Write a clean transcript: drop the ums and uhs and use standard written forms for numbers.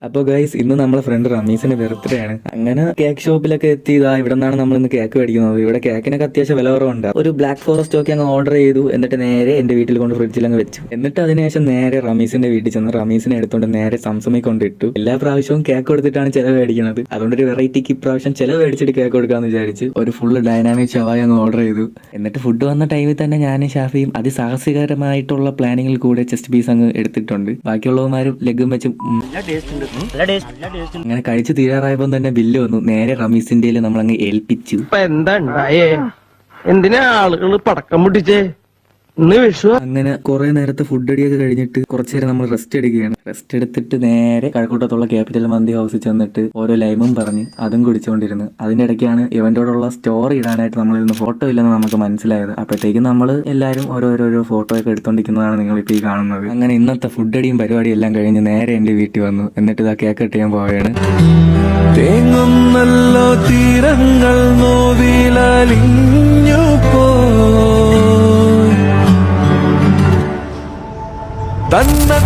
അപ്പോൾ ഗൈസ് ഇന്ന് നമ്മളെ ഫ്രണ്ട് റമീസിന്റെ ബർത്ത്ഡേ ആണ്. അങ്ങനെ കേക്ക് ഷോപ്പിലൊക്കെ എത്തി. ഇവിടെ നിന്നാണ് നമ്മൾ ഇന്ന് കേക്ക് മേടിക്കുന്നത്. ഇവിടെ കേക്കിനൊക്കെ അത്യാവശ്യം വില കുറവുണ്ട്. ഒരു ബ്ലാക്ക് ഫോറസ്റ്റ് ഒക്കെ അങ്ങ് ഓർഡർ ചെയ്തു. എന്നിട്ട് നേരെ എന്റെ വീട്ടിൽ കൊണ്ട് ഫ്രിഡ്ജിൽ അങ്ങ് വെച്ചു. എന്നിട്ട് അതിനുശേഷം നേരെ റമീസിന്റെ വീട്ടിൽ ചെന്ന് റമീസിനെ എടുത്തോണ്ട് നേരെ സംസമി കൊണ്ടിട്ടു. എല്ലാ പ്രാവശ്യവും കേക്ക് കൊടുത്തിട്ടാണ് ചിലവ് മേടിക്കുന്നത്. അതുകൊണ്ട് ഒരു വെറൈറ്റിക്ക് ഇപ്രാവശ്യം ചിലവ് മേടിച്ചിട്ട് കേക്ക് കൊടുക്കാന്ന് വിചാരിച്ച് ഒരു ഫുള്ള് ഡൈനാമിക് ഷവായി അങ്ങ് ഓർഡർ ചെയ്തു. എന്നിട്ട് ഫുഡ് വന്ന ടൈമിൽ തന്നെ ഞാനും ഷാഫിയും അതിസാഹസികരമായിട്ടുള്ള പ്ലാനിങ്ങിൽ കൂടെ ചെസ്റ്റ് പീസ് അങ്ങ് എടുത്തിട്ടുണ്ട്. ബാക്കിയുള്ളവന്മാരും ലെഗും വെച്ച് അങ്ങനെ കഴിച്ചു തീരാറായപ്പോ തന്നെ ബില്ല് വന്നു. നേരെ റമീസിന്റെ നമ്മൾ അങ്ങ് ഏൽപ്പിച്ചു. എന്താ ഉണ്ടായേ? എന്തിനാ ആളുകൾ പടക്കം പൊട്ടിച്ചേ? ഇന്ന് വിഷു. അങ്ങനെ കുറെ നേരത്തെ ഫുഡ് അടിയൊക്കെ കഴിഞ്ഞിട്ട് കുറച്ചു നേരം നമ്മൾ റെസ്റ്റ് എടുക്കുകയാണ്. റെസ്റ്റ് എടുത്തിട്ട് നേരെ കഴക്കൂട്ടത്തുള്ള ക്യാപിറ്റൽ മന്തി ഹൗസിൽ ചെന്നിട്ട് ഓരോ ലൈമും പറഞ്ഞ് അതും കുടിച്ചുകൊണ്ടിരുന്നു. അതിന്റെ ഇടയ്ക്കാണ് ഇവന്റോടുള്ള സ്റ്റോറി ഇടാനായിട്ട് നമ്മളിരുന്ന് ഫോട്ടോ ഇല്ലെന്ന് നമുക്ക് മനസ്സിലായത്. അപ്പോഴത്തേക്കും നമ്മൾ എല്ലാവരും ഓരോരോ ഫോട്ടോ ഒക്കെ എടുത്തോണ്ടിരിക്കുന്നതാണ് നിങ്ങളിപ്പോൾ ഈ കാണുന്നത്. അങ്ങനെ ഇന്നത്തെ ഫുഡ് അടിയും പരിപാടിയും എല്ലാം കഴിഞ്ഞ് നേരെ എന്റെ വീട്ടിൽ വന്നു. എന്നിട്ട് ഇതാ കേക്ക് കട്ട് ചെയ്യാൻ പോവുകയാണ്. തേങ്ങുന്നല്ലോ തീരങ്ങൾ നോവിലലിഞ്ഞു പോയി തന്നെ